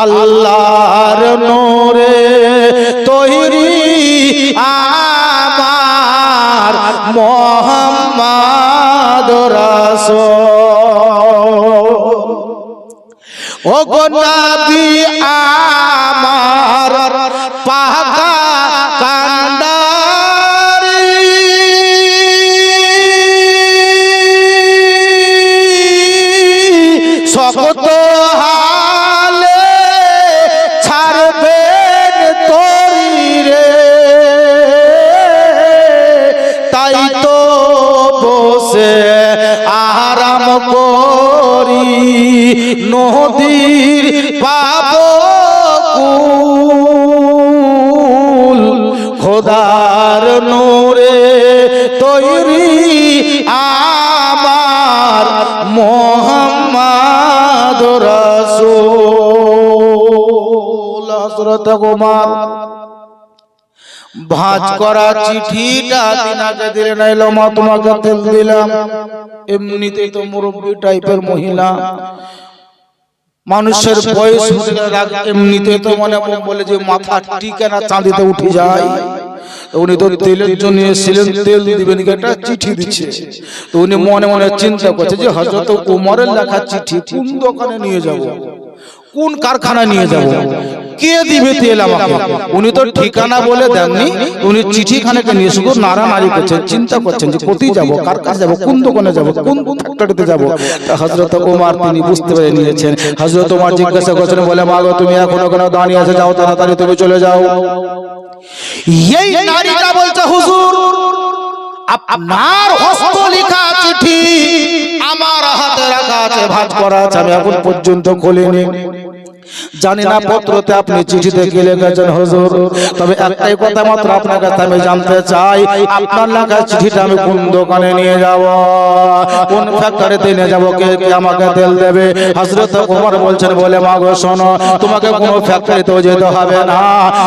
আল্লাহর নূরে তৈরি আমার মুহাম্মদ রাসূল। ও গো নবী আমার পাকা কান্ডারি, শক্ত হালে ছাড়বেন তরি রে, তাই তো বসে আরাম করি নদীর পাবকুল। খোদার নূরে তৈরি আমার মুহাম্মদ রাসূল। হযরত ওমর ভাঁজ করা চিঠিটা তিনাকে দিলেন, এলো মা তোমাকে তেল দিলাম। এমনিতেই তো মুরব্বী টাইপের মহিলা, মানুষের বয়স এমনিতে তো মনে বলে যে মাথা টিকে না, চাঁদিতে উঠে যায়। উনি তো তেলের জন্য এসেছিলেন, তেল দিবেন, একটা চিঠি দিচ্ছে। তো উনি মনে মনে চিন্তা করছে যে হযরত ওমরের লেখা চিঠি কোন দোকানে নিয়ে যাব, কোন কারখানা নিয়ে যাব, কে দিবে তেল আমাকে। উনি তো ঠিকানা বলে দেননি, উনি চিঠিখানাকে নিয়ে শুধু নাড়ানাড়ি করছেন, চিন্তা করছেন যে কোথায় যাব, কার কাছে যাব, কোন দোকানে যাব, কোন ফ্যাক্টরিতে যাব। হযরত ওমর তিনি বুঝতে পেরে নিয়েছেন। হযরত ওমর জিজ্ঞাসা করছেন, বলে মা গো তুমি এখনো কেন দাঁড়িয়ে আছো, যাও তাড়াতাড়ি তুমি চলে যাও। এই নারীটা বলছে, হুজুর আপনার হস্তলিখা চিঠি আমার হাতে রাখা আছে, ভাঁজ করা আছে, আমি এখন পর্যন্ত খুলিনি। জানি না পত্রতে আপনি চিঠিতে কি লিখেছেন হুজুর, তবে একটাই কথা মাত্র আপনার কাছে আমি জানতে চাই, আপনার লেখা চিঠিটা আমি কোন দোকানে নিয়ে যাব, কোন ফ্যাক্টরিতে নিয়ে যাব, কে কে আমাকে তেল দেবে। হযরত ওমর বলছেন, বলে মা গো শোনো, তোমাকে কোনো ফ্যাক্টরিতেও যেতে হবে না,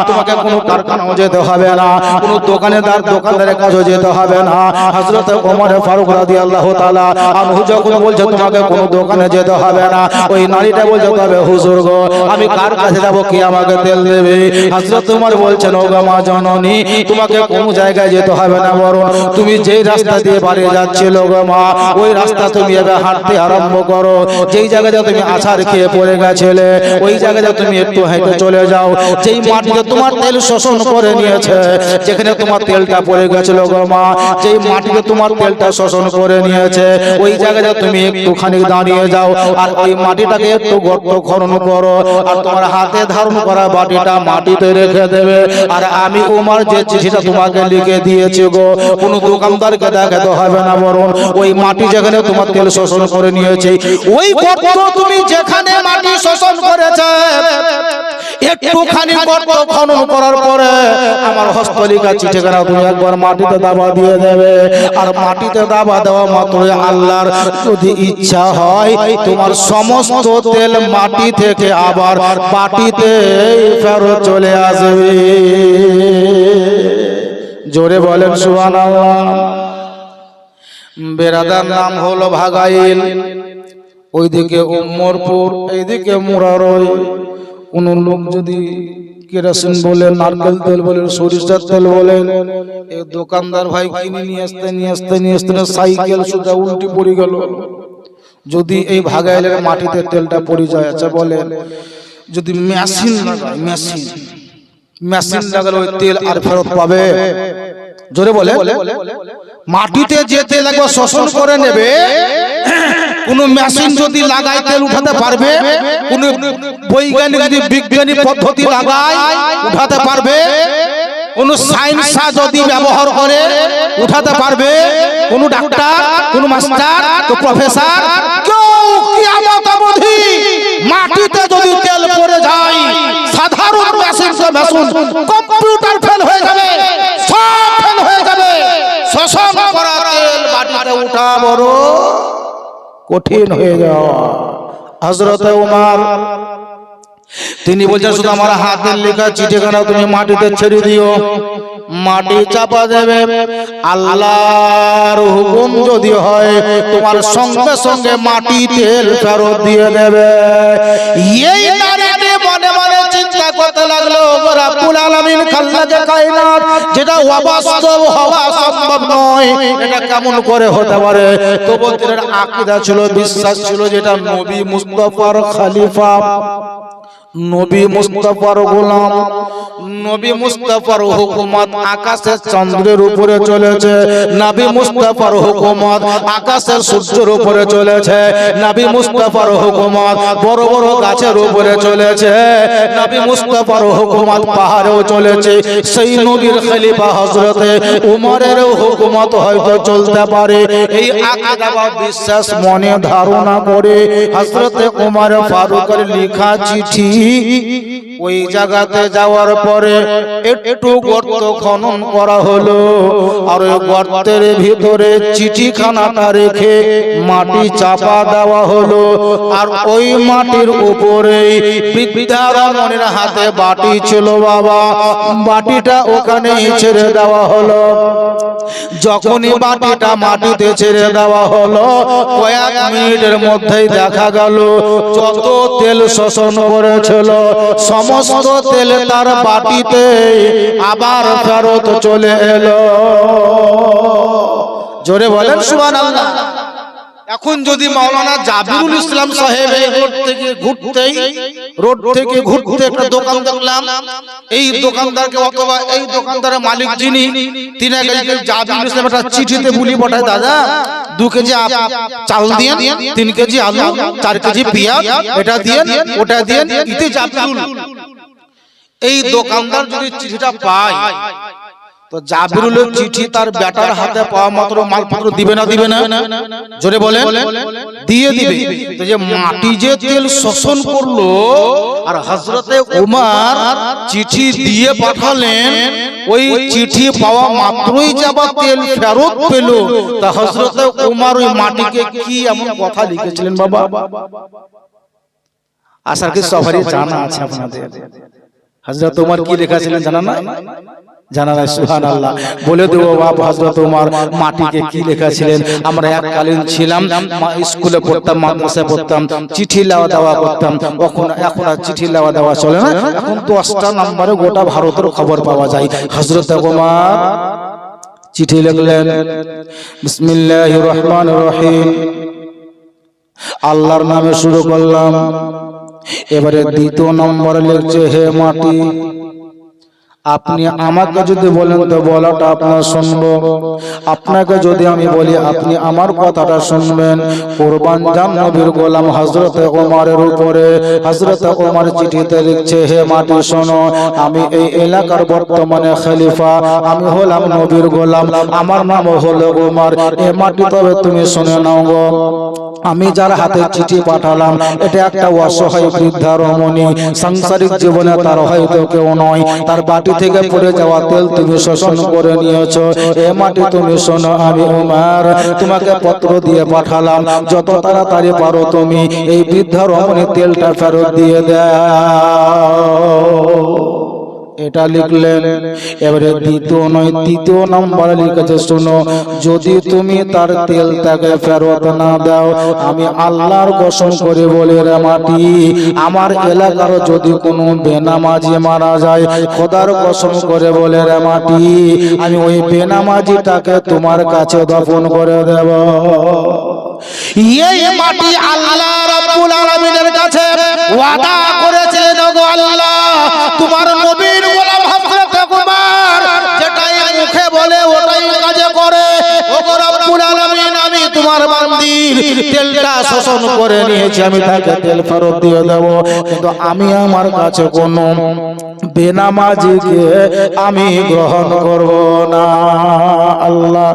তোমাকে কোনো কারখানাও যেতে হবে না, কোনো দোকানদারের কাছেও যেতে হবে না। হযরত ওমর ফারুক রাদিয়াল্লাহু তাআলা আনহু যখন বলছে তোমাকে কোনো দোকানে যেতে হবে না, ওই নারীটা বলছে তবে হুজুর গো আমি কার কাছে যাব, কে আমাকে তেল দেবে। হযরত ওমর বলছেন, ও গো মা জননী, তোমাকে কোন জায়গায় যেতে হবে না, বরং তুমি যেই রাস্তা দিয়ে বাড়ি যাচ্ছিল গো মা, ওই রাস্তা তুমি এবার হাঁটতে আরম্ভ করো। যেই জায়গায় তুমি আছাড় খেয়ে পড়ে গেছিলে, ওই জায়গায় তুমি একটু হেঁটে চলে যাও। যেই মাটিতে তোমার তেল শোষণ করে নিয়েছে, যেখানে তোমার তেলটা পড়ে গেছিল গো মা, যেই মাটিতে তোমার তেলটা শোষণ করে নিয়েছে, ওই জায়গায় তুমি একটুখানি দাঁড়িয়ে যাও, আর ওই মাটিটাকে একটু গর্ত খনন করো, আর তোমার হাতে ধারণ করা বাটিটা মাটিতে রেখে দেবে। আর আমি ওমর যে চিঠিটা তোমাকে লিখে দিয়েছি গো, কোন দোকানদারকে দেখাতে হবে না, বরং ওই মাটি যেখানে তোমার তেল শোষণ করে নিয়েছে, ওই গর্ত তুমি যেখানে মাটি শোষণ করেছে, একটুখানি গর্ত খনন করার পরে আমার হস্তলিখা চিঠিখানা তুমি একবার মাটিতে দাবা দিয়ে দেবে। আর মাটিতে দাবা দেওয়া মাত্রই আল্লাহর যদি ইচ্ছা হয়, তোমার সমস্ত তেল মাটি থেকে আবার বাটিতে ফেরত চলে আসবে। জোরে বলেন সুবহানাল্লাহ। বেরাদার নাম হলো ভাগাইল, ওইদিকে উম্মরপুর, এইদিকে মুরারই। কোন লোক যদি কেরোসিন বলেন, নারকেল তেল বলেন, সরিষার তেল বলেন, এই দোকানদার ভাই কিনে নিয়ে আসতে সাইকেল সুদ্ধা উল্টি পড়ে গেল। যদি এই ভাগাইলের মাটিতে তেলটা পড়ে যায়, আচ্ছা বলেন, যদি মেশিন লাগায়, মেশিন লাগালে ওই তেল আর ফেরত পাবে? জোরে বলে, মাটিতে যে তেল একবার শোষণ করে নেবে, কোন মেশিন যদি লাগায় তেল উঠাতে পারবে? কোন বৈজ্ঞানিক যদি বিজ্ঞানী পদ্ধতি লাগায় উঠাতে পারবে? কোন সায়েন্স যদি ব্যবহার করে উঠাতে পারবে? কোন ডাক্তার, কোন মাস্টার, কোন প্রফেসর, কেউ কিয়ামত অবধি মাটিতে যদি তেল পড়ে যায়, সাধারণ মেশিন কম্পিউটার ফেল হয়ে যাবে, সব ফেল হয়ে যাবে। শোষণ করা তেল মাটিতে উঠা বড় কঠিন হয়ে যাওয়া। হযরত ওমর তিনি বলছেন, শুধু আমার হাতের লেখা চিঠিখানা তুমি মাটিতে ছেড়ে দিও, মাটি চাপা দেবে। আল্লাহর হুকুম যদি হয়, তোমার সঙ্গে সঙ্গে মাটি তেল ফেরত দিয়ে দেবে। এই নারীটি মনে আলামিন খাল্লাকে কায়নাত, যেটা অবাস্তব হওয়া সম্ভব নয়, এটা কেমন করে হতে পারে? তবু তাদের আকীদা ছিল, বিশ্বাস ছিল, যেটা নবী মুস্তাফার খলিফা, নবী মুস্তাফার গোলাম, নবী মুস্তাফার হুকুমত আকাশের চন্দ্রের উপরে চলেছে, নবী মুস্তাফার হুকুমত আকাশের সূর্যের উপরে চলেছে, নবী মুস্তাফার হুকুমত বড় বড় গাছের উপরে চলেছে, নবী মুস্তাফার হুকুমত পাহাড়েও চলেছে। সেই নবীর খলিফা হযরতে উমরের হুকুমত হয়তো চলতে পারে, এই আকীদা বা বিশ্বাস মনে ধারণা করে হযরতে উমর ফারুকের লেখা চিঠি ওই জায়গাতে যাওয়ার পরে একটু গর্ত খনন করা হলো, আর ওই গর্তের ভিতরে চিঠিখানাটা রেখে মাটি চাপা দেওয়া হলো, আর ওই মাটির উপরেই বৃদ্ধা রমণীর হাতে বাটি ছিল বাবা, বাটিটা ওখানেই ছেড়ে দেওয়া হলো। যখনই বাটিটা মাটিতে ছেড়ে দেওয়া হলো, কয়েক মিনিটের মধ্যেই দেখা গেল যত তেল শোষণ করেছিল সমস্ত তেল তার বাটিতে আবার ফেরত চলে এলো। জোরে বলেন সুবহানাল্লাহ। এখন যদি মাওলানা জাবিরুল ইসলাম সাহেব এই রোড থেকে ঘুরতে একটা দোকান দেখলাম, এই দোকানদারকে অথবা এই দোকানদারের মালিক যিনি, তিনি জাবিরুল ইসলাম একটা চিঠিতে বলি পাঠায়, দাদা 2 কেজি চাল দিয়ে, 3 কেজি আলু, 4 কেজি পেঁয়াজ, এটা দিয়ে ওটা দিয়ে, ইতে জাবিরুল। এই দোকানদার যদি চিঠিটা পায় তো জাবিরুলের চিঠি তার বেটার হাতে পাওয়া মাত্র মালপত্র দিবে না? দিবে না? জোরে বলেন। দিয়ে দিবে। তো যে মাটি যে তেল শোষণ করলো, আর হযরতে উমর চিঠি দিয়ে পাঠালেন, ওই চিঠি পাওয়া মাত্রই যে আবার তেল ফেরত পেল, তা হযরতে উমর ওই মাটিকে কি এমন কথা লিখেছিলেন বাবা? আশা করি সবারই জানা আছে আপনাদের। হযরত উমর কি লিখেছিলেন জানা না? জানা নাই? সুবহানাল্লাহ। বলে দেবো বাবা, হযরত উমর মাটিকে কি লেখাছিলেন। আমরা এককালীন ছিলাম, স্কুলে পড়তাম, মাদ্রাসায় পড়তাম, চিঠি লেওয়া দেওয়া করতাম। এখন আর চিঠি লেওয়া দেওয়া চলে না, এখন 10টা নম্বরে গোটা ভারতের খবর পাওয়া যায়। হযরত উমর চিঠি লিখলেন, বিসমিল্লাহির রহমানির রহিম, আল্লাহর নামে শুরু করলাম। এবারে দ্বিতীয় নম্বরে লিখছে, হে মাটি, আপনি আমাকে যদি বলেন তো বলাটা আপনার শুনবো, আপনাকে যদি আমি বলি আপনি আমার কথাটা শুনবেন। কুরবান জান নবীর গোলাম হযরতে ওমরের উপরে হযরতে ওমর চিঠিতে লিখছে, হে মাটি শোনো, আমি এই এলাকার বর্তমানে খলিফা, আমি হলাম নবীর গোলাম, আমার নাম হলো ওমর। এ মাটি তবে তুমি শুনে নাও গো, আমি যার হাতে চিঠি পাঠালাম এটা একটা অসহায় বৃদ্ধা রমণী, সাংসারিক জীবনে তার হয়তো কেউ নয়, তার বাটি থেকে পড়ে যাওয়া তেল তুমি শোষণ করে নিয়েছো। এ মাটি তুমি শোনো, আমি উমর তোমাকে পত্র দিয়ে পাঠালাম, যত তাড়াতাড়ি পারো তুমি এই বৃদ্ধা রমণী তেলটা ফেরত দিয়ে দাও। এটা লিখলেন। এবারে দ্বিতীয় নয়, তৃতীয় নম্বরে লিখেছে, শোনো, যদি তুমি তার তেলটাকে ফেরত না দাও, আমি আল্লাহর কসম করে বলি রে মাটি, আমার এলাকার যদি কোনো বেনামাজি মারা যায়, খোদার কসম করে বলে রে মাটি, আমি ওই বেনামাজিটাকে তোমার কাছে দাফন করে দেব। এই মাটি আল্লাহ রাব্বুল আলামিনের কাছে ওয়াদা করেছিলেন, ওগো আল্লাহ, তোমার নবীর গোলাম হযরত উমর যেটাই মুখে বলে ওটাই কাজে করে। ওগো রাব্বুল আলামিন, আমি তোমার বান্দির তেলটা শোষণ করে নিয়েছি, আমি তাকে তেল ফেরত দিয়ে দেব, কিন্তু আমি আমার কাছে কোনো বেনামাজিকে আমি গ্রহণ করব না। আল্লাহ